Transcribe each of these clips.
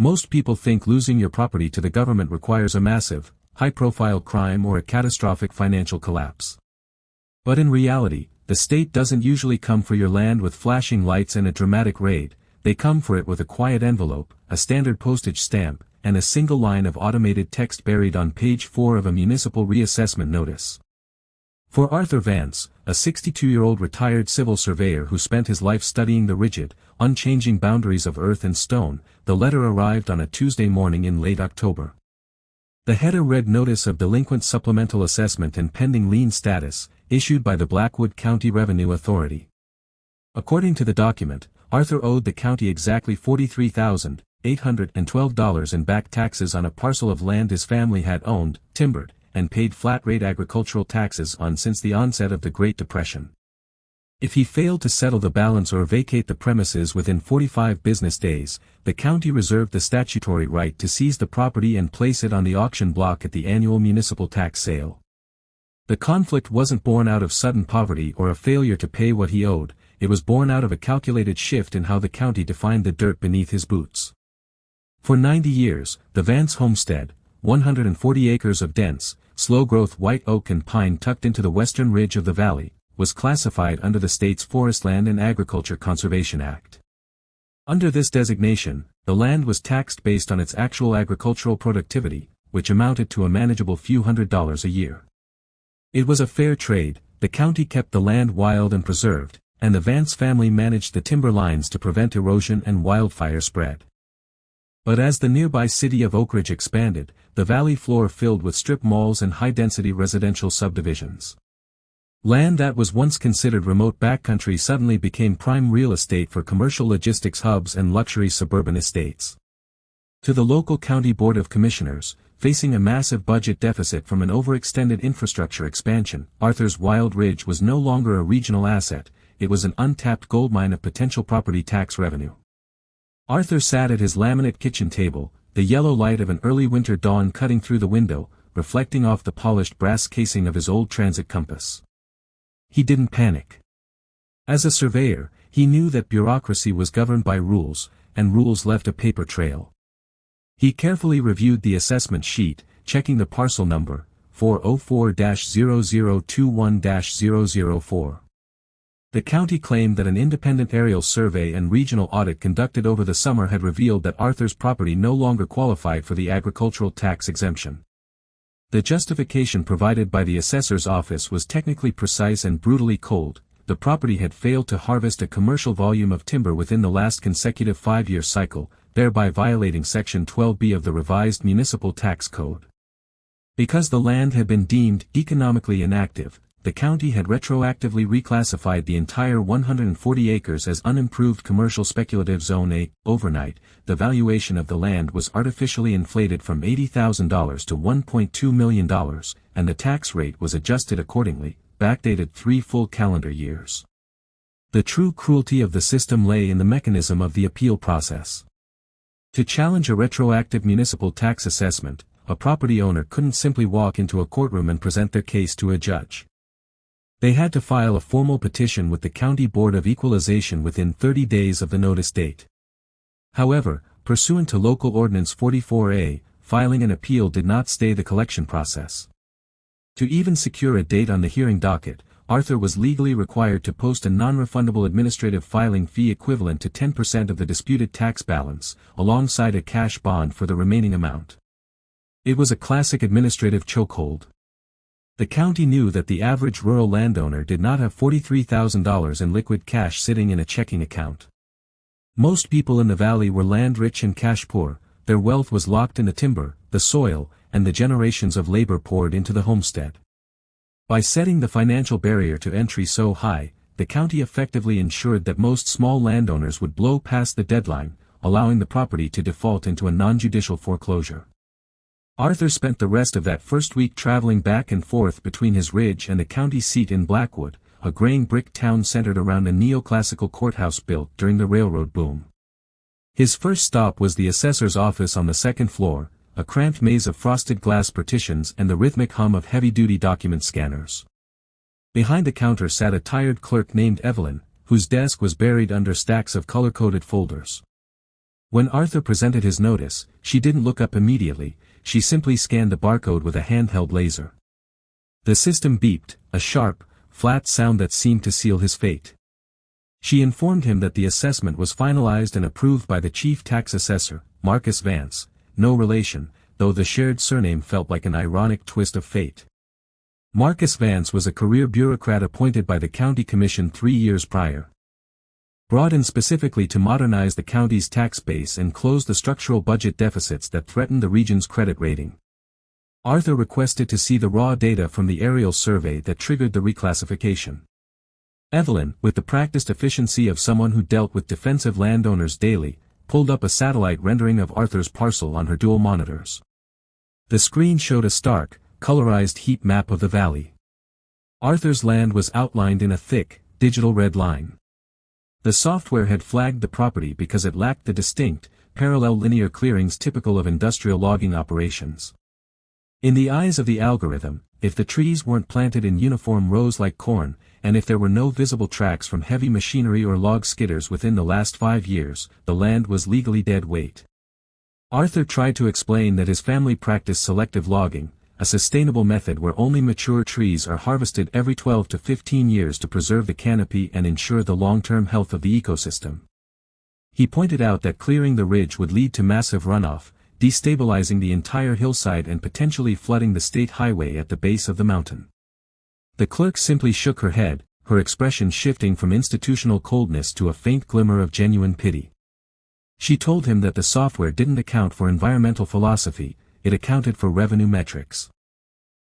Most people think losing your property to the government requires a massive, high-profile crime or a catastrophic financial collapse. But in reality, the state doesn't usually come for your land with flashing lights and a dramatic raid. They come for it with a quiet envelope, a standard postage stamp, and a single line of automated text buried on page 4 of a municipal reassessment notice. For Arthur Vance, a 62-year-old retired civil surveyor who spent his life studying the rigid, unchanging boundaries of earth and stone, the letter arrived on a Tuesday morning in late October. The header read Notice of Delinquent Supplemental Assessment and Pending Lien Status, issued by the Blackwood County Revenue Authority. According to the document, Arthur owed the county exactly $43,812 in back taxes on a parcel of land his family had owned, timbered, and paid flat-rate agricultural taxes on since the onset of the Great Depression. If he failed to settle the balance or vacate the premises within 45 business days, the county reserved the statutory right to seize the property and place it on the auction block at the annual municipal tax sale. The conflict wasn't born out of sudden poverty or a failure to pay what he owed, it was born out of a calculated shift in how the county defined the dirt beneath his boots. For 90 years, the Vance homestead, 140 acres of dense, slow-growth white oak and pine tucked into the western ridge of the valley, was classified under the state's Forestland and Agriculture Conservation Act. Under this designation, the land was taxed based on its actual agricultural productivity, which amounted to a manageable few $100s a year. It was a fair trade, the county kept the land wild and preserved, and the Vance family managed the timber lines to prevent erosion and wildfire spread. But as the nearby city of Oak Ridge expanded, the valley floor filled with strip malls and high-density residential subdivisions. Land that was once considered remote backcountry suddenly became prime real estate for commercial logistics hubs and luxury suburban estates. To the local county board of commissioners, facing a massive budget deficit from an overextended infrastructure expansion, Arthur's Wild Ridge was no longer a regional asset, it was an untapped goldmine of potential property tax revenue. Arthur sat at his laminate kitchen table, the yellow light of an early winter dawn cutting through the window, reflecting off the polished brass casing of his old transit compass. He didn't panic. As a surveyor, he knew that bureaucracy was governed by rules, and rules left a paper trail. He carefully reviewed the assessment sheet, checking the parcel number, 404-0021-004. The county claimed that an independent aerial survey and regional audit conducted over the summer had revealed that Arthur's property no longer qualified for the agricultural tax exemption. The justification provided by the assessor's office was technically precise and brutally cold. The property had failed to harvest a commercial volume of timber within the last consecutive 5-year cycle, thereby violating Section 12B of the revised Municipal Tax Code. Because the land had been deemed economically inactive, the county had retroactively reclassified the entire 140 acres as unimproved commercial speculative Zone A. Overnight, the valuation of the land was artificially inflated from $80,000 to $1.2 million, and the tax rate was adjusted accordingly, backdated 3 full calendar years. The true cruelty of the system lay in the mechanism of the appeal process. To challenge a retroactive municipal tax assessment, a property owner couldn't simply walk into a courtroom and present their case to a judge. They had to file a formal petition with the County Board of Equalization within 30 days of the notice date. However, pursuant to Local Ordinance 44A, filing an appeal did not stay the collection process. To even secure a date on the hearing docket, Arthur was legally required to post a non-refundable administrative filing fee equivalent to 10% of the disputed tax balance, alongside a cash bond for the remaining amount. It was a classic administrative chokehold. The county knew that the average rural landowner did not have $43,000 in liquid cash sitting in a checking account. Most people in the valley were land-rich and cash-poor, their wealth was locked in the timber, the soil, and the generations of labor poured into the homestead. By setting the financial barrier to entry so high, the county effectively ensured that most small landowners would blow past the deadline, allowing the property to default into a non-judicial foreclosure. Arthur spent the rest of that first week traveling back and forth between his ridge and the county seat in Blackwood, a graying brick town centered around a neoclassical courthouse built during the railroad boom. His first stop was the assessor's office on the second floor, a cramped maze of frosted glass partitions and the rhythmic hum of heavy-duty document scanners. Behind the counter sat a tired clerk named Evelyn, whose desk was buried under stacks of color-coded folders. When Arthur presented his notice, she didn't look up immediately, she simply scanned the barcode with a handheld laser. The system beeped, a sharp, flat sound that seemed to seal his fate. She informed him that the assessment was finalized and approved by the chief tax assessor, Marcus Vance, no relation, though the shared surname felt like an ironic twist of fate. Marcus Vance was a career bureaucrat appointed by the county commission 3 years prior. Brought in specifically to modernize the county's tax base and close the structural budget deficits that threatened the region's credit rating. Arthur requested to see the raw data from the aerial survey that triggered the reclassification. Evelyn, with the practiced efficiency of someone who dealt with defensive landowners daily, pulled up a satellite rendering of Arthur's parcel on her dual monitors. The screen showed a stark, colorized heat map of the valley. Arthur's land was outlined in a thick, digital red line. The software had flagged the property because it lacked the distinct, parallel linear clearings typical of industrial logging operations. In the eyes of the algorithm, if the trees weren't planted in uniform rows like corn, and if there were no visible tracks from heavy machinery or log skidders within the last 5 years, the land was legally dead weight. Arthur tried to explain that his family practiced selective logging, a sustainable method where only mature trees are harvested every 12 to 15 years to preserve the canopy and ensure the long-term health of the ecosystem. He pointed out that clearing the ridge would lead to massive runoff, destabilizing the entire hillside and potentially flooding the state highway at the base of the mountain. The clerk simply shook her head, her expression shifting from institutional coldness to a faint glimmer of genuine pity. She told him that the software didn't account for environmental philosophy, it accounted for revenue metrics.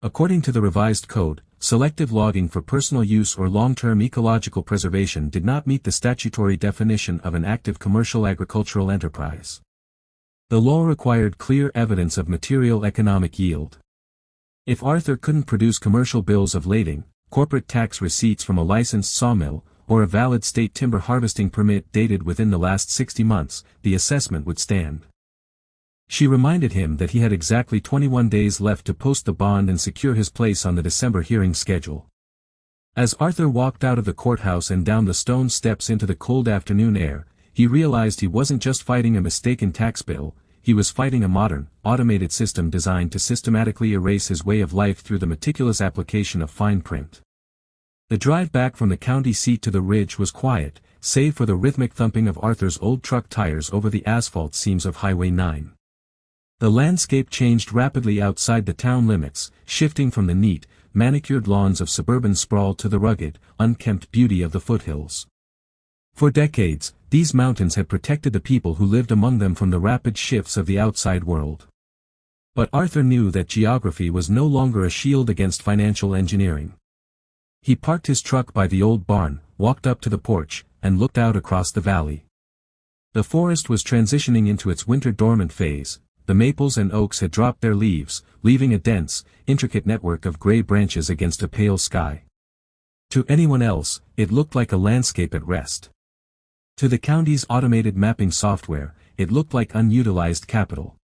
According to the revised code, selective logging for personal use or long-term ecological preservation did not meet the statutory definition of an active commercial agricultural enterprise. The law required clear evidence of material economic yield. If Arthur couldn't produce commercial bills of lading, corporate tax receipts from a licensed sawmill, or a valid state timber harvesting permit dated within the last 60 months, the assessment would stand. She reminded him that he had exactly 21 days left to post the bond and secure his place on the December hearing schedule. As Arthur walked out of the courthouse and down the stone steps into the cold afternoon air, he realized he wasn't just fighting a mistaken tax bill, he was fighting a modern, automated system designed to systematically erase his way of life through the meticulous application of fine print. The drive back from the county seat to the ridge was quiet, save for the rhythmic thumping of Arthur's old truck tires over the asphalt seams of Highway 9. The landscape changed rapidly outside the town limits, shifting from the neat, manicured lawns of suburban sprawl to the rugged, unkempt beauty of the foothills. For decades, these mountains had protected the people who lived among them from the rapid shifts of the outside world. But Arthur knew that geography was no longer a shield against financial engineering. He parked his truck by the old barn, walked up to the porch, and looked out across the valley. The forest was transitioning into its winter dormant phase, the maples and oaks had dropped their leaves, leaving a dense, intricate network of gray branches against a pale sky. To anyone else, it looked like a landscape at rest. To the county's automated mapping software, it looked like unutilized capital.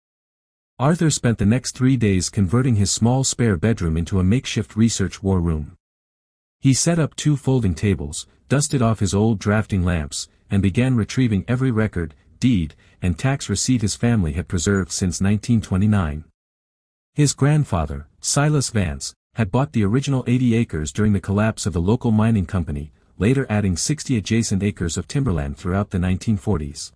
Arthur spent the next 3 days converting his small spare bedroom into a makeshift research war room. He set up 2 folding tables, dusted off his old drafting lamps, and began retrieving every record, deed, and tax receipt his family had preserved since 1929. His grandfather, Silas Vance, had bought the original 80 acres during the collapse of the local mining company, later adding 60 adjacent acres of timberland throughout the 1940s.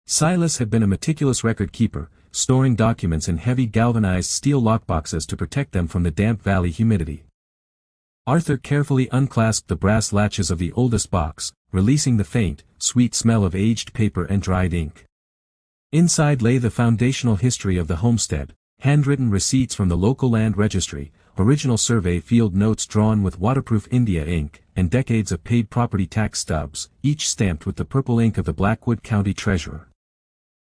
Silas had been a meticulous record keeper, storing documents in heavy galvanized steel lockboxes to protect them from the damp valley humidity. Arthur carefully unclasped the brass latches of the oldest box, releasing the faint, sweet smell of aged paper and dried ink. Inside lay the foundational history of the homestead, handwritten receipts from the local land registry, original survey field notes drawn with waterproof India ink, and decades of paid property tax stubs, each stamped with the purple ink of the Blackwood County Treasurer.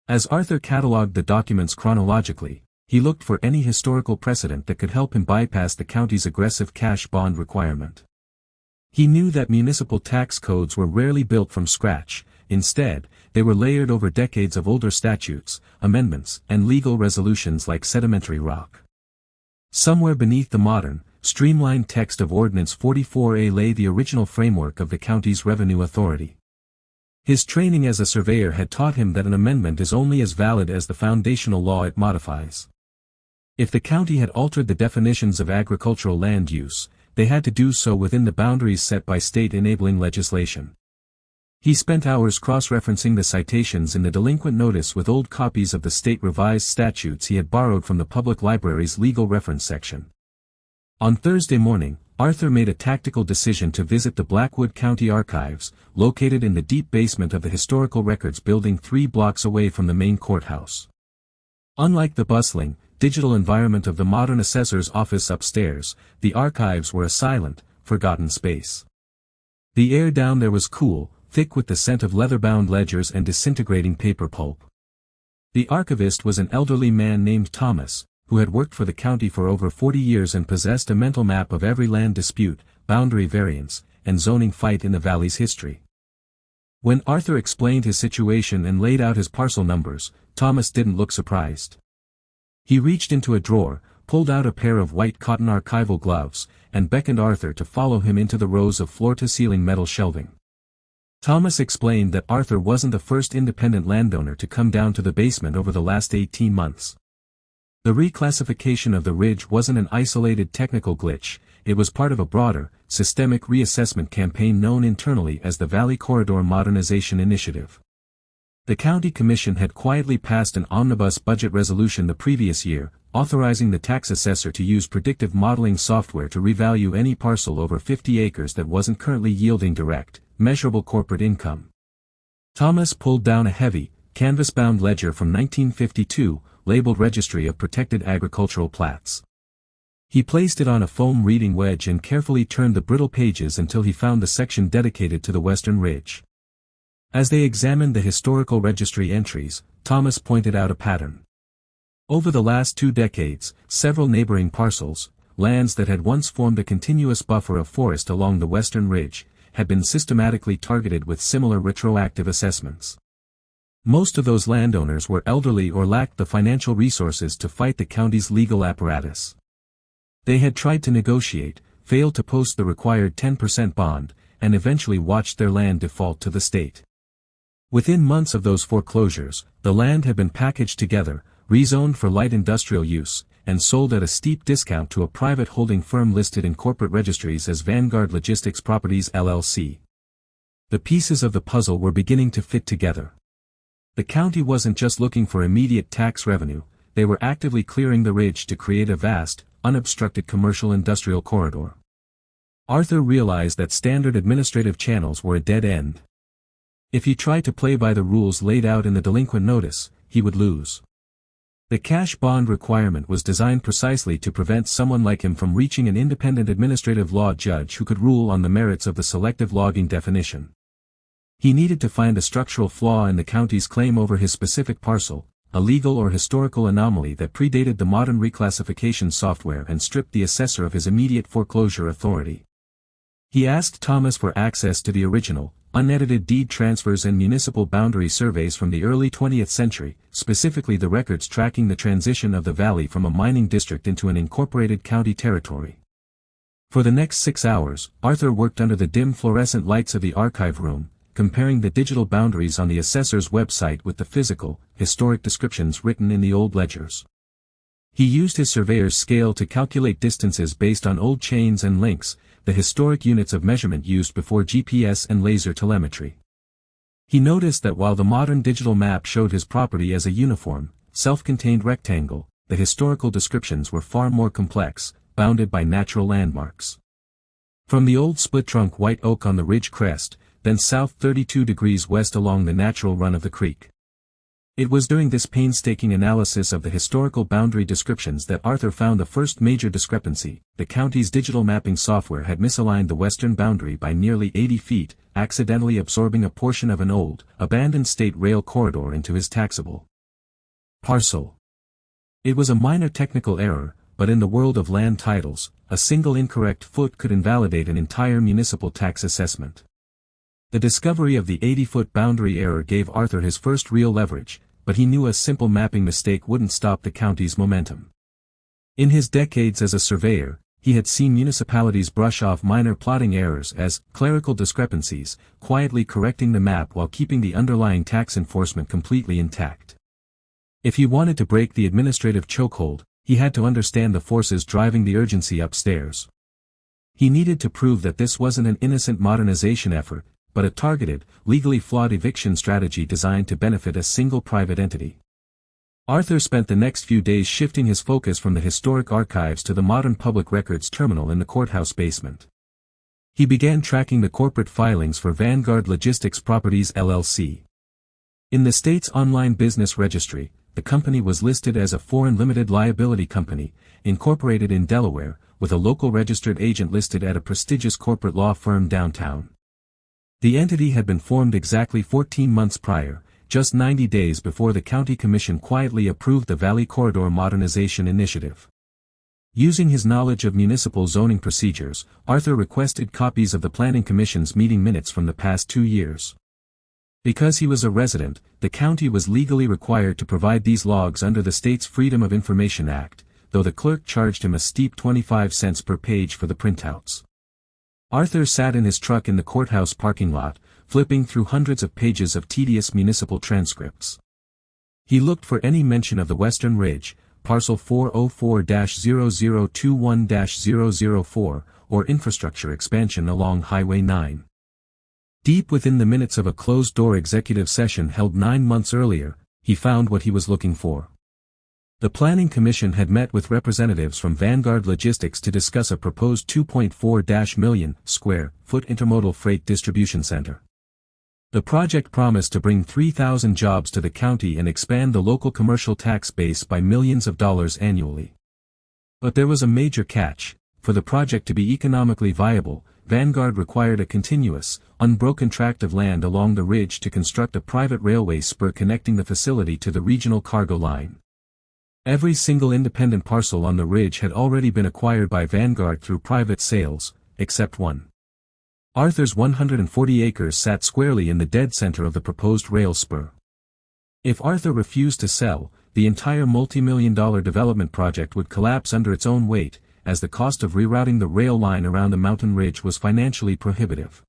As Arthur catalogued the documents chronologically, he looked for any historical precedent that could help him bypass the county's aggressive cash bond requirement. He knew that municipal tax codes were rarely built from scratch, instead, they were layered over decades of older statutes, amendments, and legal resolutions like sedimentary rock. Somewhere beneath the modern, streamlined text of Ordinance 44A lay the original framework of the county's revenue authority. His training as a surveyor had taught him that an amendment is only as valid as the foundational law it modifies. If the county had altered the definitions of agricultural land use, they had to do so within the boundaries set by state-enabling legislation. He spent hours cross-referencing the citations in the delinquent notice with old copies of the state revised statutes he had borrowed from the public library's legal reference section. On Thursday morning, Arthur made a tactical decision to visit the Blackwood County Archives, located in the deep basement of the Historical Records Building 3 blocks away from the main courthouse. Unlike the bustling, digital environment of the modern assessor's office upstairs, the archives were a silent, forgotten space. The air down there was cool, thick with the scent of leather-bound ledgers and disintegrating paper pulp. The archivist was an elderly man named Thomas, who had worked for the county for over 40 years and possessed a mental map of every land dispute, boundary variance, and zoning fight in the valley's history. When Arthur explained his situation and laid out his parcel numbers, Thomas didn't look surprised. He reached into a drawer, pulled out a pair of white cotton archival gloves, and beckoned Arthur to follow him into the rows of floor-to-ceiling metal shelving. Thomas explained that Arthur wasn't the first independent landowner to come down to the basement over the last 18 months. The reclassification of the ridge wasn't an isolated technical glitch, it was part of a broader, systemic reassessment campaign known internally as the Valley Corridor Modernization Initiative. The county commission had quietly passed an omnibus budget resolution the previous year, authorizing the tax assessor to use predictive modeling software to revalue any parcel over 50 acres that wasn't currently yielding direct, measurable corporate income. Thomas pulled down a heavy, canvas-bound ledger from 1952, labeled Registry of Protected Agricultural Plats. He placed it on a foam reading wedge and carefully turned the brittle pages until he found the section dedicated to the Western Ridge. As they examined the historical registry entries, Thomas pointed out a pattern. Over the last 2 decades, several neighboring parcels, lands that had once formed a continuous buffer of forest along the Western Ridge, had been systematically targeted with similar retroactive assessments. Most of those landowners were elderly or lacked the financial resources to fight the county's legal apparatus. They had tried to negotiate, failed to post the required 10% bond, and eventually watched their land default to the state. Within months of those foreclosures, the land had been packaged together, rezoned for light industrial use, and sold at a steep discount to a private holding firm listed in corporate registries as Vanguard Logistics Properties LLC. The pieces of the puzzle were beginning to fit together. The county wasn't just looking for immediate tax revenue, they were actively clearing the ridge to create a vast, unobstructed commercial industrial corridor. Arthur realized that standard administrative channels were a dead end. If he tried to play by the rules laid out in the delinquent notice, he would lose. The cash bond requirement was designed precisely to prevent someone like him from reaching an independent administrative law judge who could rule on the merits of the selective logging definition. He needed to find a structural flaw in the county's claim over his specific parcel, a legal or historical anomaly that predated the modern reclassification software and stripped the assessor of his immediate foreclosure authority. He asked Thomas for access to the original, unedited deed transfers and municipal boundary surveys from the early 20th century, specifically the records tracking the transition of the valley from a mining district into an incorporated county territory. For the next 6 hours, Arthur worked under the dim fluorescent lights of the archive room, comparing the digital boundaries on the assessor's website with the physical, historic descriptions written in the old ledgers. He used his surveyor's scale to calculate distances based on old chains and links, the historic units of measurement used before GPS and laser telemetry. He noticed that while the modern digital map showed his property as a uniform, self-contained rectangle, the historical descriptions were far more complex, bounded by natural landmarks. From the old split-trunk white oak on the ridge crest, then south 32 degrees west along the natural run of the creek. It was during this painstaking analysis of the historical boundary descriptions that Arthur found the first major discrepancy. The county's digital mapping software had misaligned the western boundary by nearly 80 feet, accidentally absorbing a portion of an old, abandoned state rail corridor into his taxable parcel. It was a minor technical error, but in the world of land titles, a single incorrect foot could invalidate an entire municipal tax assessment. The discovery of the 80-foot boundary error gave Arthur his first real leverage, but he knew a simple mapping mistake wouldn't stop the county's momentum. In his decades as a surveyor, he had seen municipalities brush off minor plotting errors as clerical discrepancies, quietly correcting the map while keeping the underlying tax enforcement completely intact. If he wanted to break the administrative chokehold, he had to understand the forces driving the urgency upstairs. He needed to prove that this wasn't an innocent modernization effort, but a targeted, legally flawed eviction strategy designed to benefit a single private entity. Arthur spent the next few days shifting his focus from the historic archives to the modern public records terminal in the courthouse basement. He began tracking the corporate filings for Vanguard Logistics Properties LLC. In the state's online business registry, the company was listed as a foreign limited liability company, incorporated in Delaware, with a local registered agent listed at a prestigious corporate law firm downtown. The entity had been formed exactly 14 months prior, just 90 days before the county commission quietly approved the Valley Corridor Modernization Initiative. Using his knowledge of municipal zoning procedures, Arthur requested copies of the Planning Commission's meeting minutes from the past 2 years. Because he was a resident, the county was legally required to provide these logs under the state's Freedom of Information Act, though the clerk charged him a steep 25 cents per page for the printouts. Arthur sat in his truck in the courthouse parking lot, flipping through hundreds of pages of tedious municipal transcripts. He looked for any mention of the Western Ridge, parcel 404-0021-004, or infrastructure expansion along Highway 9. Deep within the minutes of a closed-door executive session held 9 months earlier, he found what he was looking for. The Planning Commission had met with representatives from Vanguard Logistics to discuss a proposed 2.4 million square foot intermodal freight distribution center. The project promised to bring 3,000 jobs to the county and expand the local commercial tax base by millions of dollars annually. But there was a major catch. For the project to be economically viable, Vanguard required a continuous, unbroken tract of land along the ridge to construct a private railway spur connecting the facility to the regional cargo line. Every single independent parcel on the ridge had already been acquired by Vanguard through private sales, except one. Arthur's 140 acres sat squarely in the dead center of the proposed rail spur. If Arthur refused to sell, the entire multi-million-dollar development project would collapse under its own weight, as the cost of rerouting the rail line around the mountain ridge was financially prohibitive.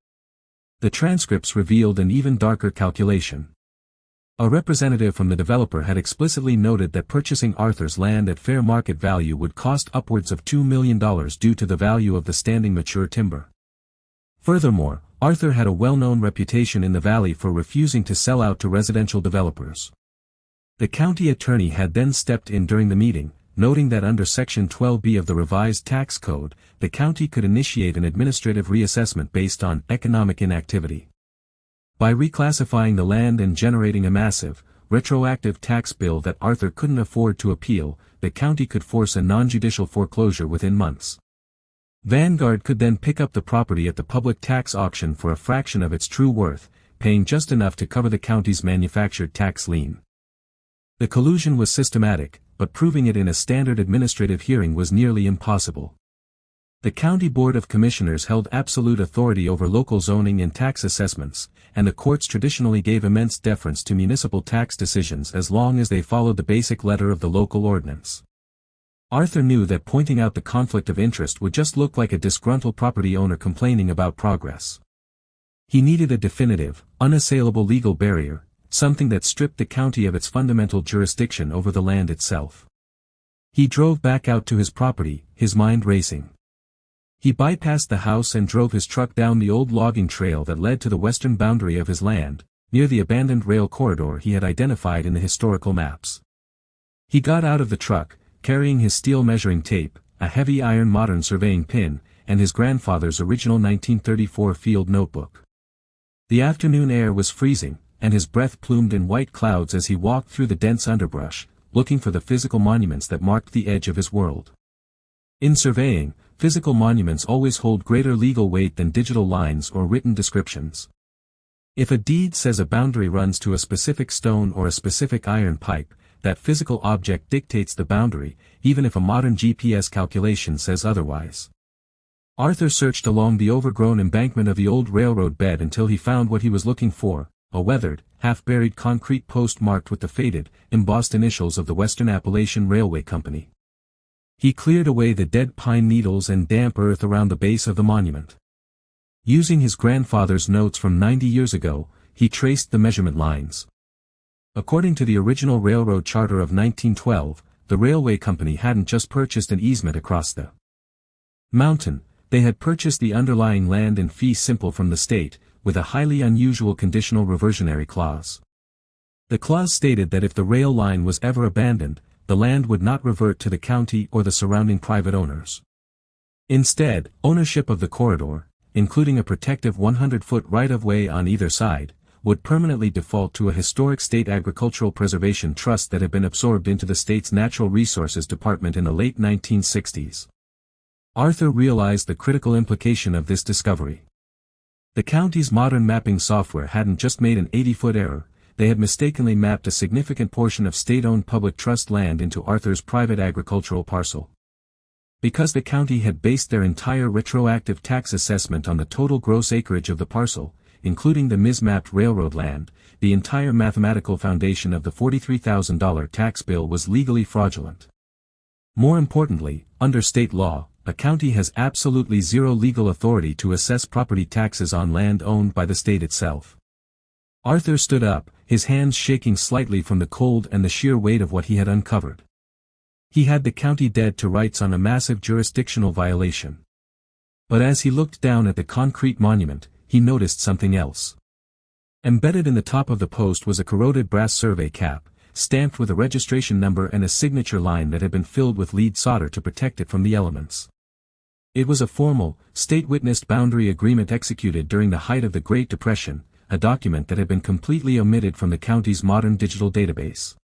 The transcripts revealed an even darker calculation. A representative from the developer had explicitly noted that purchasing Arthur's land at fair market value would cost upwards of $2 million due to the value of the standing mature timber. Furthermore, Arthur had a well-known reputation in the valley for refusing to sell out to residential developers. The county attorney had then stepped in during the meeting, noting that under Section 12B of the revised tax code, the county could initiate an administrative reassessment based on economic inactivity. By reclassifying the land and generating a massive, retroactive tax bill that Arthur couldn't afford to appeal, the county could force a non-judicial foreclosure within months. Vanguard could then pick up the property at the public tax auction for a fraction of its true worth, paying just enough to cover the county's manufactured tax lien. The collusion was systematic, but proving it in a standard administrative hearing was nearly impossible. The County Board of Commissioners held absolute authority over local zoning and tax assessments, and the courts traditionally gave immense deference to municipal tax decisions as long as they followed the basic letter of the local ordinance. Arthur knew that pointing out the conflict of interest would just look like a disgruntled property owner complaining about progress. He needed a definitive, unassailable legal barrier, something that stripped the county of its fundamental jurisdiction over the land itself. He drove back out to his property, his mind racing. He bypassed the house and drove his truck down the old logging trail that led to the western boundary of his land, near the abandoned rail corridor he had identified in the historical maps. He got out of the truck, carrying his steel measuring tape, a heavy iron modern surveying pin, and his grandfather's original 1934 field notebook. The afternoon air was freezing, and his breath plumed in white clouds as he walked through the dense underbrush, looking for the physical monuments that marked the edge of his world. In surveying, physical monuments always hold greater legal weight than digital lines or written descriptions. If a deed says a boundary runs to a specific stone or a specific iron pipe, that physical object dictates the boundary, even if a modern GPS calculation says otherwise. Arthur searched along the overgrown embankment of the old railroad bed until he found what he was looking for, a weathered, half-buried concrete post marked with the faded, embossed initials of the Western Appalachian Railway Company. He cleared away the dead pine needles and damp earth around the base of the monument. Using his grandfather's notes from 90 years ago, he traced the measurement lines. According to the original railroad charter of 1912, the railway company hadn't just purchased an easement across the mountain, they had purchased the underlying land in fee simple from the state, with a highly unusual conditional reversionary clause. The clause stated that if the rail line was ever abandoned, the land would not revert to the county or the surrounding private owners. Instead, ownership of the corridor, including a protective 100-foot right-of-way on either side, would permanently default to a historic state agricultural preservation trust that had been absorbed into the state's Natural Resources Department in the late 1960s. Arthur realized the critical implication of this discovery. The county's modern mapping software hadn't just made an 80-foot error, they had mistakenly mapped a significant portion of state-owned public trust land into Arthur's private agricultural parcel. Because the county had based their entire retroactive tax assessment on the total gross acreage of the parcel, including the mismapped railroad land, the entire mathematical foundation of the $43,000 tax bill was legally fraudulent. More importantly, under state law, a county has absolutely zero legal authority to assess property taxes on land owned by the state itself. Arthur stood up, his hands shaking slightly from the cold and the sheer weight of what he had uncovered. He had the county dead to rights on a massive jurisdictional violation. But as he looked down at the concrete monument, he noticed something else. Embedded in the top of the post was a corroded brass survey cap, stamped with a registration number and a signature line that had been filled with lead solder to protect it from the elements. It was a formal, state-witnessed boundary agreement executed during the height of the Great Depression, a document that had been completely omitted from the county's modern digital database.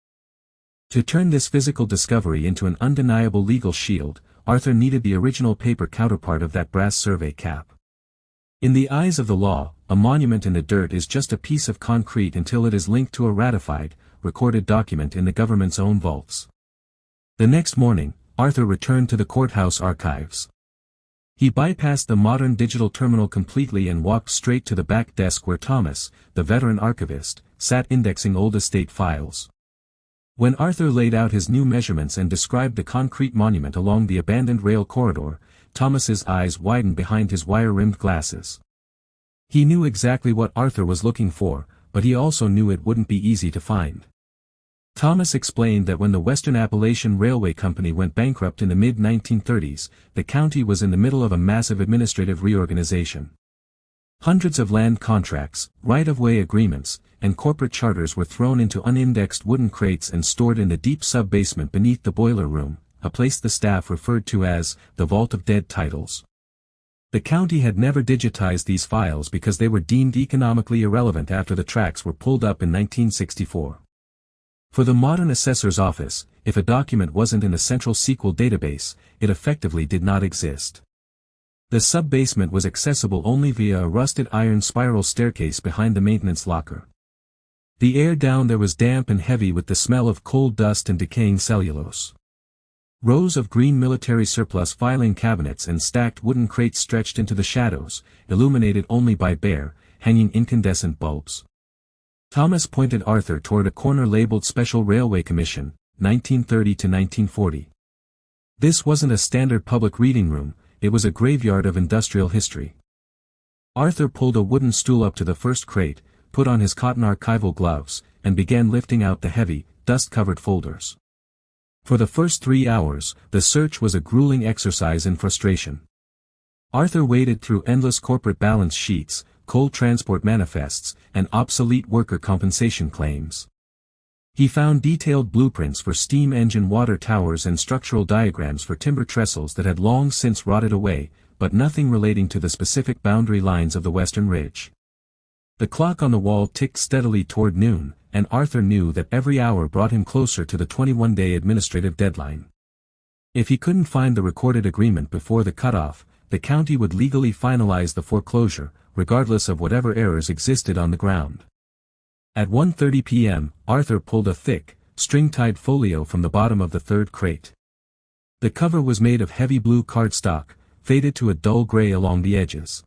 To turn this physical discovery into an undeniable legal shield, Arthur needed the original paper counterpart of that brass survey cap. In the eyes of the law, a monument in the dirt is just a piece of concrete until it is linked to a ratified, recorded document in the government's own vaults. The next morning, Arthur returned to the courthouse archives. He bypassed the modern digital terminal completely and walked straight to the back desk where Thomas, the veteran archivist, sat indexing old estate files. When Arthur laid out his new measurements and described the concrete monument along the abandoned rail corridor, Thomas's eyes widened behind his wire-rimmed glasses. He knew exactly what Arthur was looking for, but he also knew it wouldn't be easy to find. Thomas explained that when the Western Appalachian Railway Company went bankrupt in the mid-1930s, the county was in the middle of a massive administrative reorganization. Hundreds of land contracts, right-of-way agreements, and corporate charters were thrown into unindexed wooden crates and stored in the deep sub-basement beneath the boiler room, a place the staff referred to as the Vault of Dead Titles. The county had never digitized these files because they were deemed economically irrelevant after the tracks were pulled up in 1964. For the modern assessor's office, if a document wasn't in a central SQL database, it effectively did not exist. The sub-basement was accessible only via a rusted iron spiral staircase behind the maintenance locker. The air down there was damp and heavy with the smell of coal dust and decaying cellulose. Rows of green military surplus filing cabinets and stacked wooden crates stretched into the shadows, illuminated only by bare, hanging incandescent bulbs. Thomas pointed Arthur toward a corner labeled Special Railway Commission, 1930 to 1940. This wasn't a standard public reading room, it was a graveyard of industrial history. Arthur pulled a wooden stool up to the first crate, put on his cotton archival gloves, and began lifting out the heavy, dust-covered folders. For the first 3 hours, the search was a grueling exercise in frustration. Arthur waded through endless corporate balance sheets, coal transport manifests, and obsolete worker compensation claims. He found detailed blueprints for steam engine water towers and structural diagrams for timber trestles that had long since rotted away, but nothing relating to the specific boundary lines of the Western Ridge. The clock on the wall ticked steadily toward noon, and Arthur knew that every hour brought him closer to the 21-day administrative deadline. If he couldn't find the recorded agreement before the cutoff, the county would legally finalize the foreclosure, regardless of whatever errors existed on the ground. At 1:30 p.m., Arthur pulled a thick, string-tied folio from the bottom of the third crate. The cover was made of heavy blue cardstock, faded to a dull gray along the edges.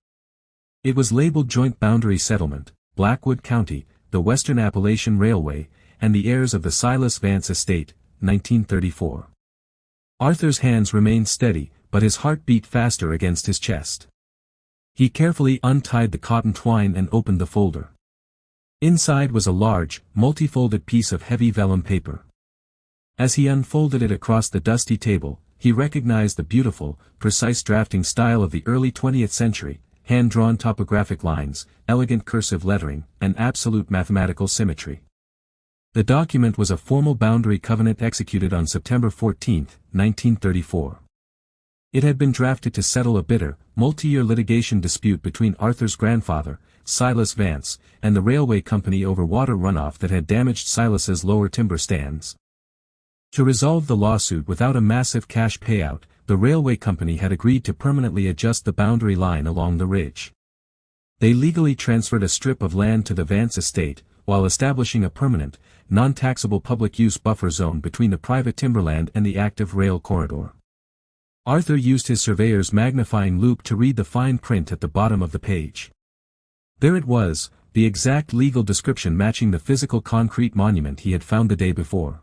It was labeled Joint Boundary Settlement, Blackwood County, the Western Appalachian Railway, and the heirs of the Silas Vance Estate, 1934. Arthur's hands remained steady, but his heart beat faster against his chest. He carefully untied the cotton twine and opened the folder. Inside was a large, multi-folded piece of heavy vellum paper. As he unfolded it across the dusty table, he recognized the beautiful, precise drafting style of the early 20th century, hand-drawn topographic lines, elegant cursive lettering, and absolute mathematical symmetry. The document was a formal boundary covenant executed on September 14, 1934. It had been drafted to settle a bitter, multi-year litigation dispute between Arthur's grandfather, Silas Vance, and the railway company over water runoff that had damaged Silas's lower timber stands. To resolve the lawsuit without a massive cash payout, the railway company had agreed to permanently adjust the boundary line along the ridge. They legally transferred a strip of land to the Vance estate, while establishing a permanent, non-taxable public use buffer zone between the private timberland and the active rail corridor. Arthur used his surveyor's magnifying loupe to read the fine print at the bottom of the page. There it was, the exact legal description matching the physical concrete monument he had found the day before.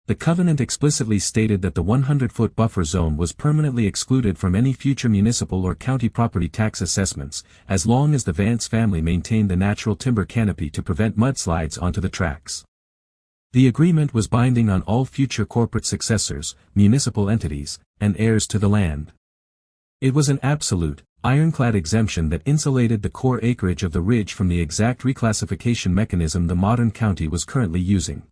The covenant explicitly stated that the 100-foot buffer zone was permanently excluded from any future municipal or county property tax assessments, as long as the Vance family maintained the natural timber canopy to prevent mudslides onto the tracks. The agreement was binding on all future corporate successors, municipal entities, and heirs to the land. It was an absolute, ironclad exemption that insulated the core acreage of the ridge from the exact reclassification mechanism the modern county was currently using.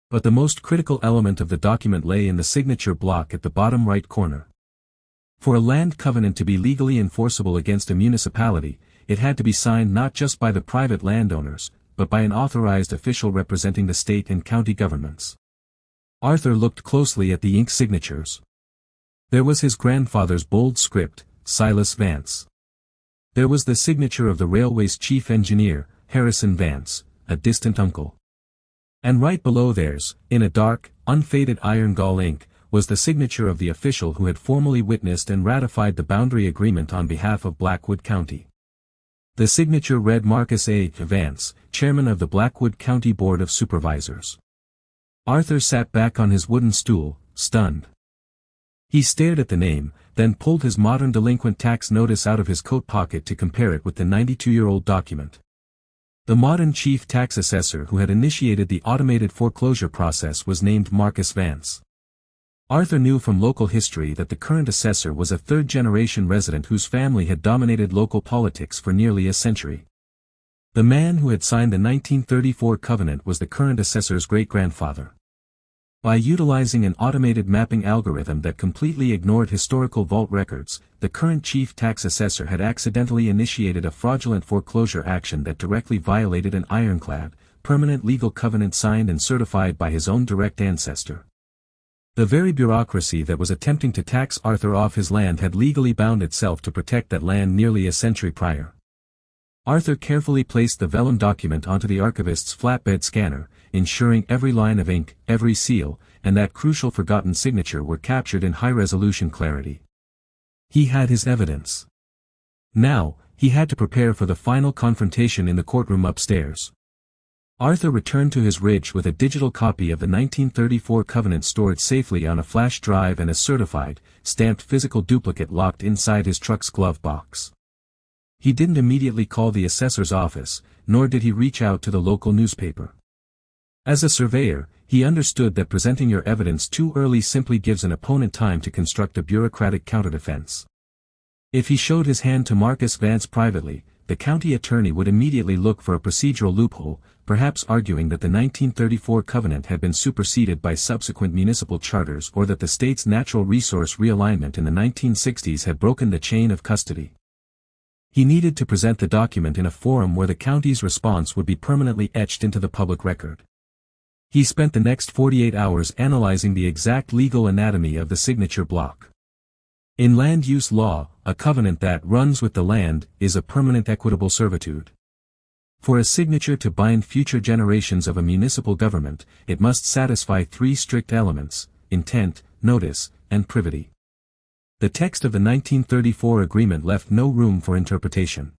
But the most critical element of the document lay in the signature block at the bottom right corner. For a land covenant to be legally enforceable against a municipality, it had to be signed not just by the private landowners, but by an authorized official representing the state and county governments. Arthur looked closely at the ink signatures. There was his grandfather's bold script, Silas Vance. There was the signature of the railway's chief engineer, Harrison Vance, a distant uncle. And right below theirs, in a dark, unfaded iron gall ink, was the signature of the official who had formally witnessed and ratified the boundary agreement on behalf of Blackwood County. The signature read Marcus A. Vance, chairman of the Blackwood County Board of Supervisors. Arthur sat back on his wooden stool, stunned. He stared at the name, then pulled his modern delinquent tax notice out of his coat pocket to compare it with the 92-year-old document. The modern chief tax assessor who had initiated the automated foreclosure process was named Marcus Vance. Arthur knew from local history that the current assessor was a third-generation resident whose family had dominated local politics for nearly a century. The man who had signed the 1934 covenant was the current assessor's great-grandfather. By utilizing an automated mapping algorithm that completely ignored historical vault records, the current chief tax assessor had accidentally initiated a fraudulent foreclosure action that directly violated an ironclad, permanent legal covenant signed and certified by his own direct ancestor. The very bureaucracy that was attempting to tax Arthur off his land had legally bound itself to protect that land nearly a century prior. Arthur carefully placed the vellum document onto the archivist's flatbed scanner, ensuring every line of ink, every seal, and that crucial forgotten signature were captured in high-resolution clarity. He had his evidence. Now, he had to prepare for the final confrontation in the courtroom upstairs. Arthur returned to his ridge with a digital copy of the 1934 covenant stored safely on a flash drive and a certified, stamped physical duplicate locked inside his truck's glove box. He didn't immediately call the assessor's office, nor did he reach out to the local newspaper. As a surveyor, he understood that presenting your evidence too early simply gives an opponent time to construct a bureaucratic counterdefense. If he showed his hand to Marcus Vance privately, the county attorney would immediately look for a procedural loophole, perhaps arguing that the 1934 covenant had been superseded by subsequent municipal charters or that the state's natural resource realignment in the 1960s had broken the chain of custody. He needed to present the document in a forum where the county's response would be permanently etched into the public record. He spent the next 48 hours analyzing the exact legal anatomy of the signature block. In land use law, a covenant that runs with the land is a permanent equitable servitude. For a signature to bind future generations of a municipal government, it must satisfy three strict elements: intent, notice, and privity. The text of the 1934 agreement left no room for interpretation.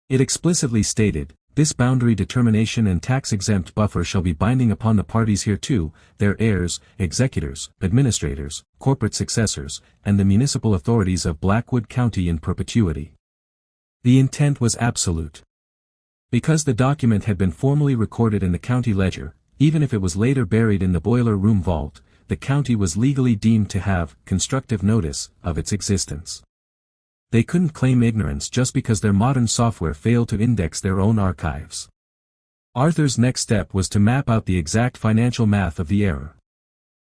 It explicitly stated, This boundary determination and tax-exempt buffer shall be binding upon the parties hereto, their heirs, executors, administrators, corporate successors, and the municipal authorities of Blackwood County in perpetuity. The intent was absolute. Because the document had been formally recorded in the county ledger, even if it was later buried in the boiler room vault, the county was legally deemed to have constructive notice of its existence. They couldn't claim ignorance just because their modern software failed to index their own archives. Arthur's next step was to map out the exact financial math of the error.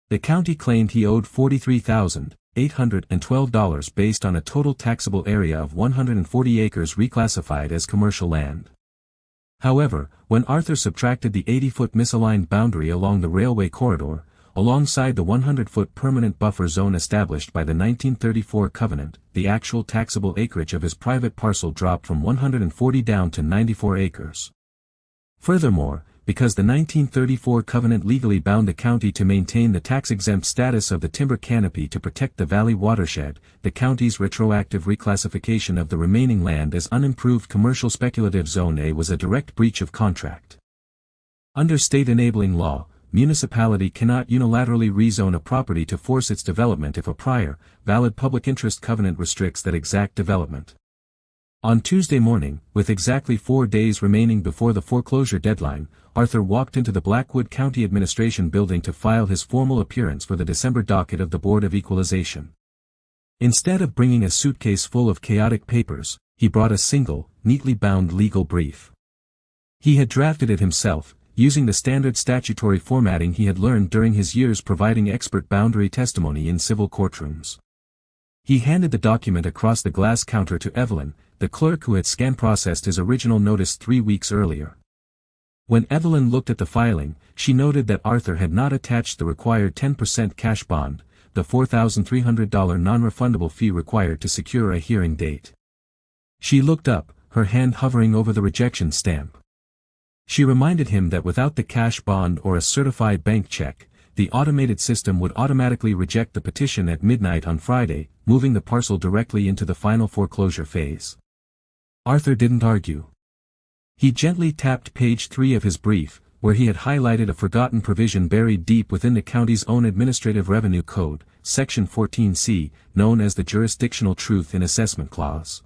The county claimed he owed $43,812 based on a total taxable area of 140 acres reclassified as commercial land. However, when Arthur subtracted the 80-foot misaligned boundary along the railway corridor, alongside the 100-foot permanent buffer zone established by the 1934 covenant, the actual taxable acreage of his private parcel dropped from 140 down to 94 acres. Furthermore, because the 1934 covenant legally bound the county to maintain the tax-exempt status of the timber canopy to protect the valley watershed, the county's retroactive reclassification of the remaining land as unimproved commercial speculative Zone A was a direct breach of contract. Under state enabling law, municipality cannot unilaterally rezone a property to force its development if a prior, valid public interest covenant restricts that exact development. On Tuesday morning, with exactly 4 days remaining before the foreclosure deadline, Arthur walked into the Blackwood County Administration Building to file his formal appearance for the December docket of the Board of Equalization. Instead of bringing a suitcase full of chaotic papers, he brought a single, neatly bound legal brief. He had drafted it himself, using the standard statutory formatting he had learned during his years providing expert boundary testimony in civil courtrooms. He handed the document across the glass counter to Evelyn, the clerk who had scan-processed his original notice 3 weeks earlier. When Evelyn looked at the filing, she noted that Arthur had not attached the required 10% cash bond, the $4,300 non-refundable fee required to secure a hearing date. She looked up, her hand hovering over the rejection stamp. She reminded him that without the cash bond or a certified bank check, the automated system would automatically reject the petition at midnight on Friday, moving the parcel directly into the final foreclosure phase. Arthur didn't argue. He gently tapped page 3 of his brief, where he had highlighted a forgotten provision buried deep within the county's own Administrative Revenue Code, Section 14C, known as the Jurisdictional Truth in Assessment Clause.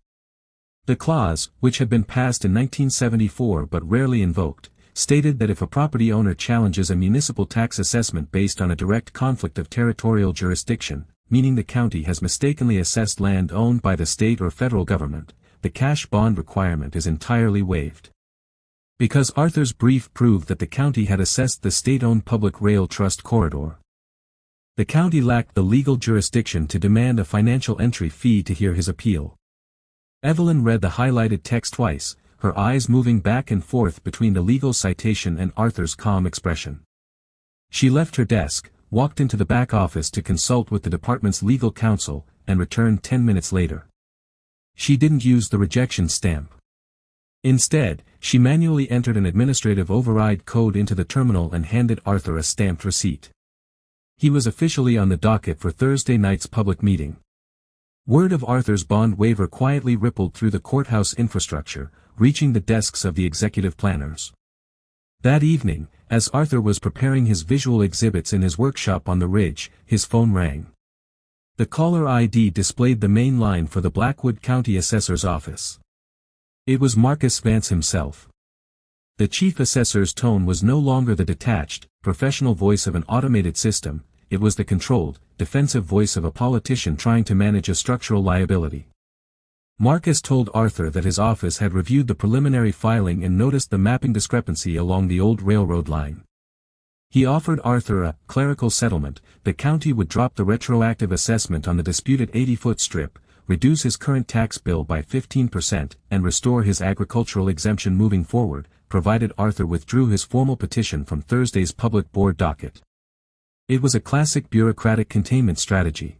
The clause, which had been passed in 1974 but rarely invoked, stated that if a property owner challenges a municipal tax assessment based on a direct conflict of territorial jurisdiction, meaning the county has mistakenly assessed land owned by the state or federal government, the cash bond requirement is entirely waived. Because Arthur's brief proved that the county had assessed the state-owned public rail trust corridor, the county lacked the legal jurisdiction to demand a financial entry fee to hear his appeal. Evelyn read the highlighted text twice, her eyes moving back and forth between the legal citation and Arthur's calm expression. She left her desk, walked into the back office to consult with the department's legal counsel, and returned 10 minutes later. She didn't use the rejection stamp. Instead, she manually entered an administrative override code into the terminal and handed Arthur a stamped receipt. He was officially on the docket for Thursday night's public meeting. Word of Arthur's bond waiver quietly rippled through the courthouse infrastructure, reaching the desks of the executive planners. That evening, as Arthur was preparing his visual exhibits in his workshop on the ridge, his phone rang. The caller ID displayed the main line for the Blackwood County Assessor's office. It was Marcus Vance himself. The chief assessor's tone was no longer the detached, professional voice of an automated system, it was the controlled, defensive voice of a politician trying to manage a structural liability. Marcus told Arthur that his office had reviewed the preliminary filing and noticed the mapping discrepancy along the old railroad line. He offered Arthur a clerical settlement. The county would drop the retroactive assessment on the disputed 80-foot strip, reduce his current tax bill by 15%, and restore his agricultural exemption moving forward, provided Arthur withdrew his formal petition from Thursday's public board docket. It was a classic bureaucratic containment strategy.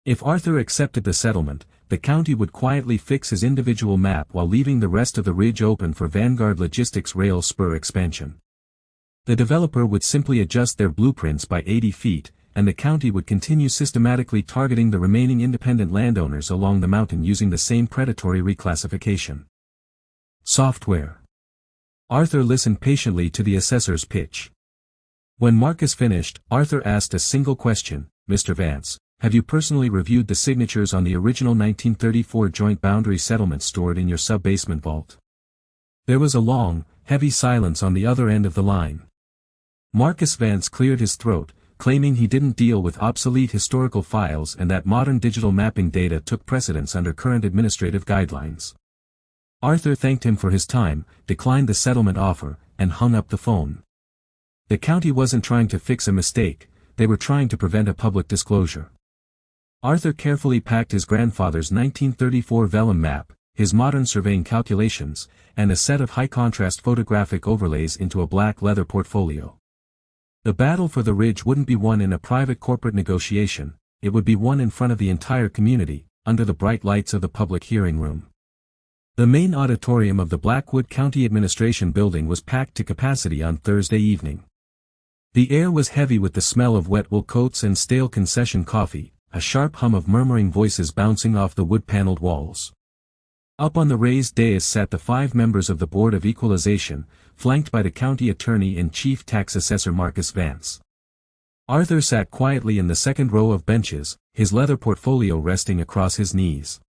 If Arthur accepted the settlement, the county would quietly fix his individual map while leaving the rest of the ridge open for Vanguard Logistics rail spur expansion. The developer would simply adjust their blueprints by 80 feet, and the county would continue systematically targeting the remaining independent landowners along the mountain using the same predatory reclassification. Software. Arthur listened patiently to the assessor's pitch. When Marcus finished, Arthur asked a single question, "Mr. Vance, have you personally reviewed the signatures on the original 1934 joint boundary settlement stored in your sub-basement vault?" There was a long, heavy silence on the other end of the line. Marcus Vance cleared his throat, claiming he didn't deal with obsolete historical files and that modern digital mapping data took precedence under current administrative guidelines. Arthur thanked him for his time, declined the settlement offer, and hung up the phone. The county wasn't trying to fix a mistake, they were trying to prevent a public disclosure. Arthur carefully packed his grandfather's 1934 vellum map, his modern surveying calculations, and a set of high-contrast photographic overlays into a black leather portfolio. The battle for the ridge wouldn't be won in a private corporate negotiation, it would be won in front of the entire community, under the bright lights of the public hearing room. The main auditorium of the Blackwood County Administration Building was packed to capacity on Thursday evening. The air was heavy with the smell of wet wool coats and stale concession coffee, a sharp hum of murmuring voices bouncing off the wood-paneled walls. Up on the raised dais sat the 5 members of the Board of Equalization, flanked by the county attorney and chief tax assessor Marcus Vance. Arthur sat quietly in the second row of benches, his leather portfolio resting across his knees.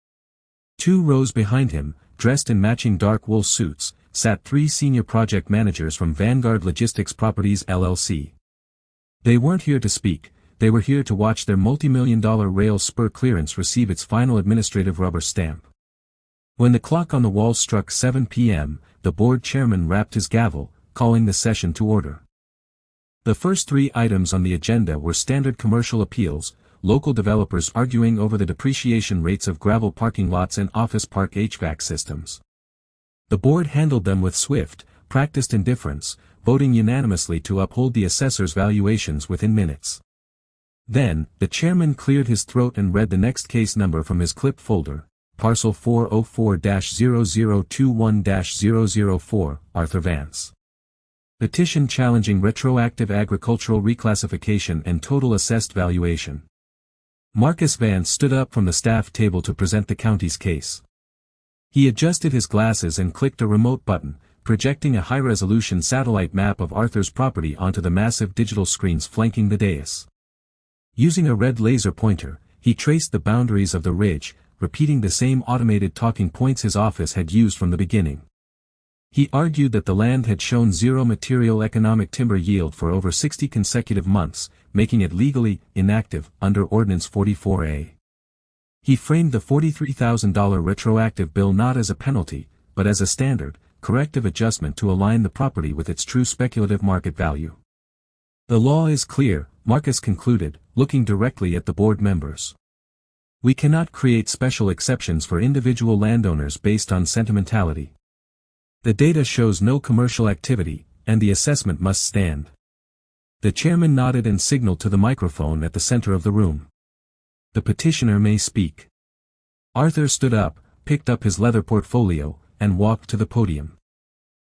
2 rows behind him, dressed in matching dark wool suits, sat 3 senior project managers from Vanguard Logistics Properties LLC. They weren't here to speak, they were here to watch their multi-million-dollar rail spur clearance receive its final administrative rubber stamp. When the clock on the wall struck 7 p.m., the board chairman rapped his gavel, calling the session to order. The first 3 items on the agenda were standard commercial appeals, local developers arguing over the depreciation rates of gravel parking lots and office park HVAC systems. The board handled them with swift, practiced indifference, voting unanimously to uphold the assessor's valuations within minutes. Then, the chairman cleared his throat and read the next case number from his clip folder, Parcel 404-0021-004, Arthur Vance. Petition challenging retroactive agricultural reclassification and total assessed valuation. Marcus Vance stood up from the staff table to present the county's case. He adjusted his glasses and clicked a remote button, projecting a high-resolution satellite map of Arthur's property onto the massive digital screens flanking the dais. Using a red laser pointer, he traced the boundaries of the ridge, repeating the same automated talking points his office had used from the beginning. He argued that the land had shown zero material economic timber yield for over 60 consecutive months, making it legally inactive under Ordinance 44A. He framed the $43,000 retroactive bill not as a penalty, but as a standard, corrective adjustment to align the property with its true speculative market value. The law is clear, Marcus concluded, looking directly at the board members. We cannot create special exceptions for individual landowners based on sentimentality. The data shows no commercial activity, and the assessment must stand. The chairman nodded and signaled to the microphone at the center of the room. The petitioner may speak. Arthur stood up, picked up his leather portfolio, and walked to the podium.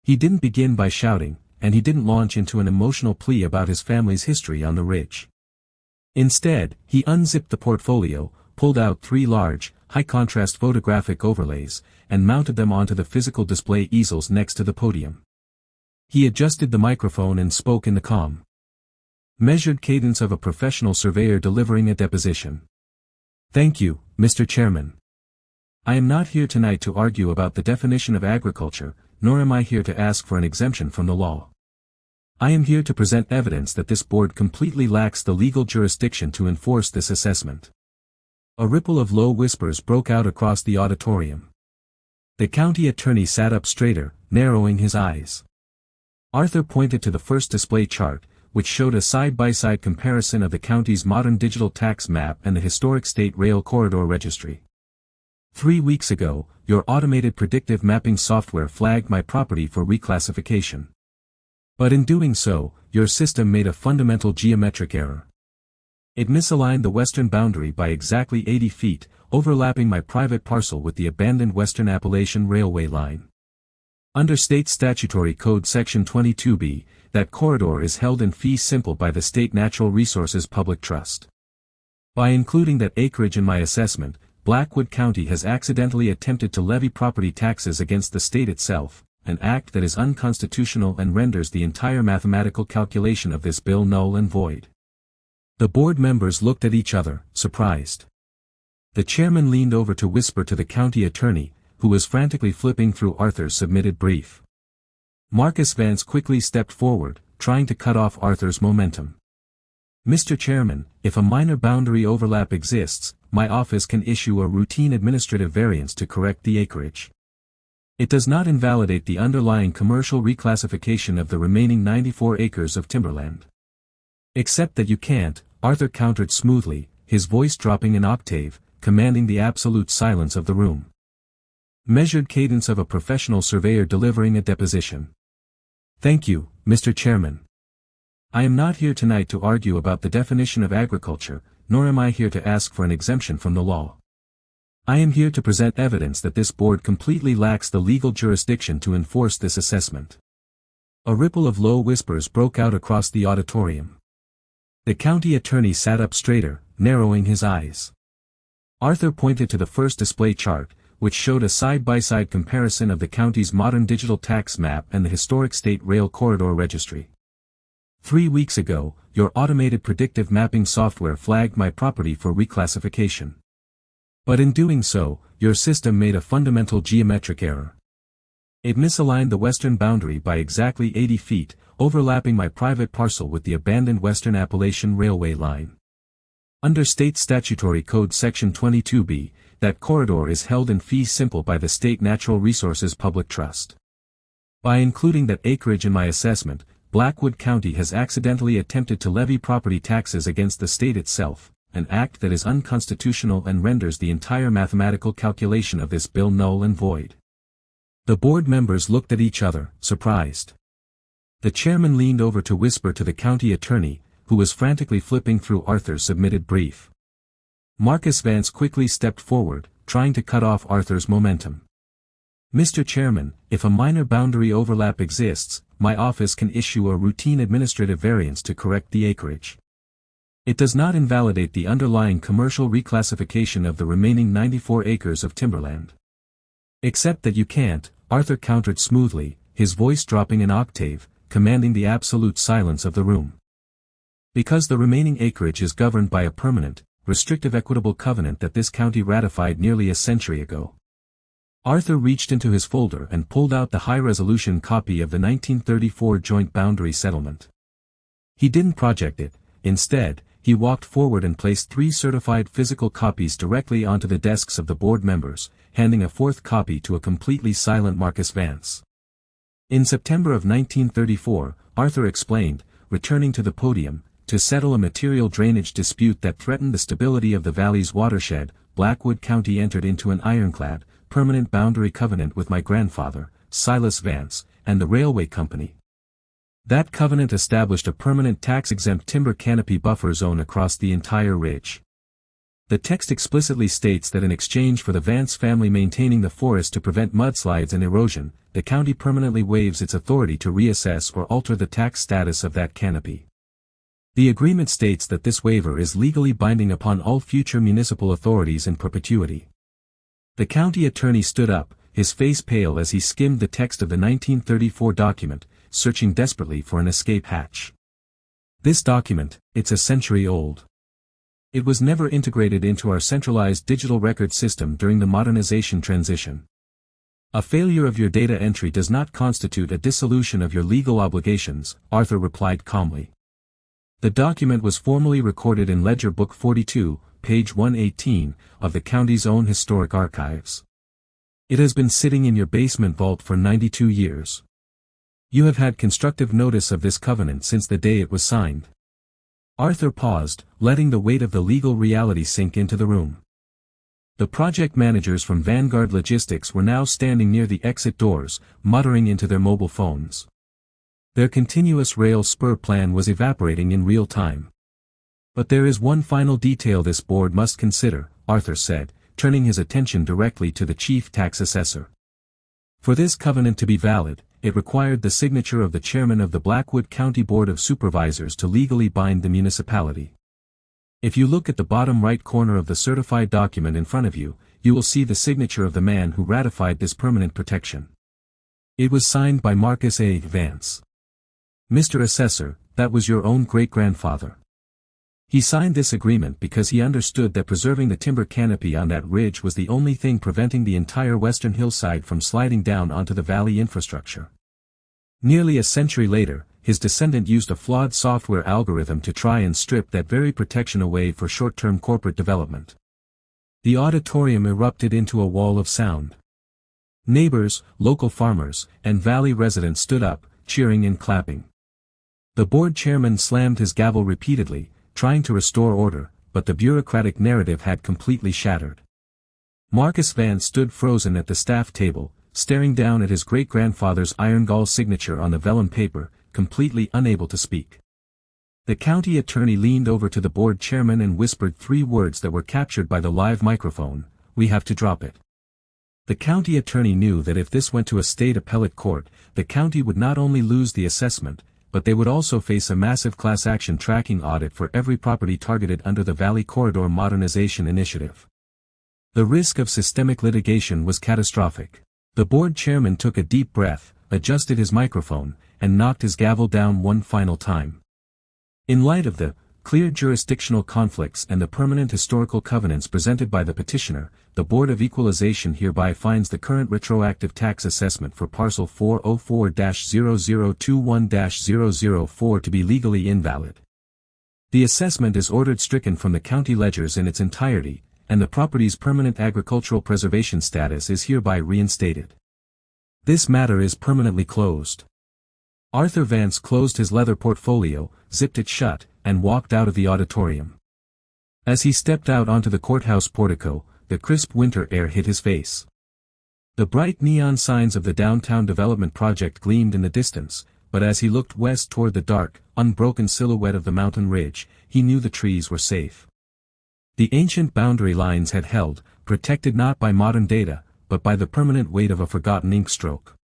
He didn't begin by shouting, and he didn't launch into an emotional plea about his family's history on the ridge. Instead, he unzipped the portfolio, pulled out 3 large, high-contrast photographic overlays, and mounted them onto the physical display easels next to the podium. He adjusted the microphone and spoke in the calm, measured cadence of a professional surveyor delivering a deposition. Thank you, Mr. Chairman. I am not here tonight to argue about the definition of agriculture, nor am I here to ask for an exemption from the law. I am here to present evidence that this board completely lacks the legal jurisdiction to enforce this assessment. A ripple of low whispers broke out across the auditorium. The county attorney sat up straighter, narrowing his eyes. Arthur pointed to the first display chart, which showed a side-by-side comparison of the county's modern digital tax map and the historic state rail corridor registry. 3 weeks ago, your automated predictive mapping software flagged my property for reclassification. But in doing so, your system made a fundamental geometric error. It misaligned the western boundary by exactly 80 feet, overlapping my private parcel with the abandoned Western Appalachian Railway line. Under state statutory code section 22B, that corridor is held in fee simple by the State Natural Resources Public Trust. By including that acreage in my assessment, Blackwood County has accidentally attempted to levy property taxes against the state itself, an act that is unconstitutional and renders the entire mathematical calculation of this bill null and void. The board members looked at each other, surprised. The chairman leaned over to whisper to the county attorney, who was frantically flipping through Arthur's submitted brief. Marcus Vance quickly stepped forward, trying to cut off Arthur's momentum. "Mr. Chairman, if a minor boundary overlap exists, my office can issue a routine administrative variance to correct the acreage. It does not invalidate the underlying commercial reclassification of the remaining 94 acres of timberland." "Except that you can't," Arthur countered smoothly, his voice dropping an octave, commanding the absolute silence of the room. Measured cadence of a professional surveyor delivering a deposition. "Thank you, Mr. Chairman. I am not here tonight to argue about the definition of agriculture, nor am I here to ask for an exemption from the law. I am here to present evidence that this board completely lacks the legal jurisdiction to enforce this assessment." A ripple of low whispers broke out across the auditorium. The county attorney sat up straighter, narrowing his eyes. Arthur pointed to the first display chart, which showed a side-by-side comparison of the county's modern digital tax map and the historic state rail corridor registry. 3 weeks ago, your automated predictive mapping software flagged my property for reclassification. But in doing so, your system made a fundamental geometric error. It misaligned the western boundary by exactly 80 feet, overlapping my private parcel with the abandoned Western Appalachian Railway line. Under State Statutory Code Section 22B, that corridor is held in fee simple by the State Natural Resources Public Trust. By including that acreage in my assessment, Blackwood County has accidentally attempted to levy property taxes against the state itself, an act that is unconstitutional and renders the entire mathematical calculation of this bill null and void. The board members looked at each other, surprised. The chairman leaned over to whisper to the county attorney, who was frantically flipping through Arthur's submitted brief. Marcus Vance quickly stepped forward, trying to cut off Arthur's momentum. "Mr. Chairman, if a minor boundary overlap exists, my office can issue a routine administrative variance to correct the acreage. It does not invalidate the underlying commercial reclassification of the remaining 94 acres of timberland." "Except that you can't," Arthur countered smoothly, his voice dropping an octave, commanding the absolute silence of the room. "Because the remaining acreage is governed by a permanent, restrictive equitable covenant that this county ratified nearly a century ago." Arthur reached into his folder and pulled out the high-resolution copy of the 1934 Joint Boundary Settlement. He didn't project it, instead, he walked forward and placed 3 certified physical copies directly onto the desks of the board members, handing a 4th copy to a completely silent Marcus Vance. In September of 1934, Arthur explained, returning to the podium, to settle a material drainage dispute that threatened the stability of the valley's watershed, Blackwood County entered into an ironclad, permanent boundary covenant with my grandfather, Silas Vance, and the railway company. That covenant established a permanent tax-exempt timber canopy buffer zone across the entire ridge. The text explicitly states that in exchange for the Vance family maintaining the forest to prevent mudslides and erosion, the county permanently waives its authority to reassess or alter the tax status of that canopy. The agreement states that this waiver is legally binding upon all future municipal authorities in perpetuity. The county attorney stood up, his face pale as he skimmed the text of the 1934 document, searching desperately for an escape hatch. "This document, it's a century old. It was never integrated into our centralized digital record system during the modernization transition. A failure of your data entry does not constitute a dissolution of your legal obligations," Arthur replied calmly. The document was formally recorded in Ledger Book 42, page 118, of the county's own historic archives. It has been sitting in your basement vault for 92 years. You have had constructive notice of this covenant since the day it was signed. Arthur paused, letting the weight of the legal reality sink into the room. The project managers from Vanguard Logistics were now standing near the exit doors, muttering into their mobile phones. Their continuous rail spur plan was evaporating in real time. "But there is one final detail this board must consider," Arthur said, turning his attention directly to the chief tax assessor. "For this covenant to be valid, it required the signature of the chairman of the Blackwood County Board of Supervisors to legally bind the municipality. If you look at the bottom right corner of the certified document in front of you, you will see the signature of the man who ratified this permanent protection. It was signed by Marcus A. Vance. Mr. Assessor, that was your own great-grandfather. He signed this agreement because he understood that preserving the timber canopy on that ridge was the only thing preventing the entire western hillside from sliding down onto the valley infrastructure. Nearly a century later, his descendant used a flawed software algorithm to try and strip that very protection away for short-term corporate development. The auditorium erupted into a wall of sound. Neighbors, local farmers, and valley residents stood up, cheering and clapping. The board chairman slammed his gavel repeatedly, trying to restore order, but the bureaucratic narrative had completely shattered. Marcus Vance stood frozen at the staff table, staring down at his great-grandfather's iron gall signature on the vellum paper, completely unable to speak. The county attorney leaned over to the board chairman and whispered 3 words that were captured by the live microphone: "We have to drop it." The county attorney knew that if this went to a state appellate court, the county would not only lose the assessment, but they would also face a massive class action tracking audit for every property targeted under the Valley Corridor Modernization Initiative. The risk of systemic litigation was catastrophic. The board chairman took a deep breath, adjusted his microphone, and knocked his gavel down one final time. In light of the clear jurisdictional conflicts and the permanent historical covenants presented by the petitioner, the Board of Equalization hereby finds the current retroactive tax assessment for parcel 404-0021-004 to be legally invalid. The assessment is ordered stricken from the county ledgers in its entirety, and the property's permanent agricultural preservation status is hereby reinstated. This matter is permanently closed. Arthur Vance closed his leather portfolio, zipped it shut, and walked out of the auditorium. As he stepped out onto the courthouse portico, the crisp winter air hit his face. The bright neon signs of the downtown development project gleamed in the distance, but as he looked west toward the dark, unbroken silhouette of the mountain ridge, he knew the trees were safe. The ancient boundary lines had held, protected not by modern data, but by the permanent weight of a forgotten ink stroke.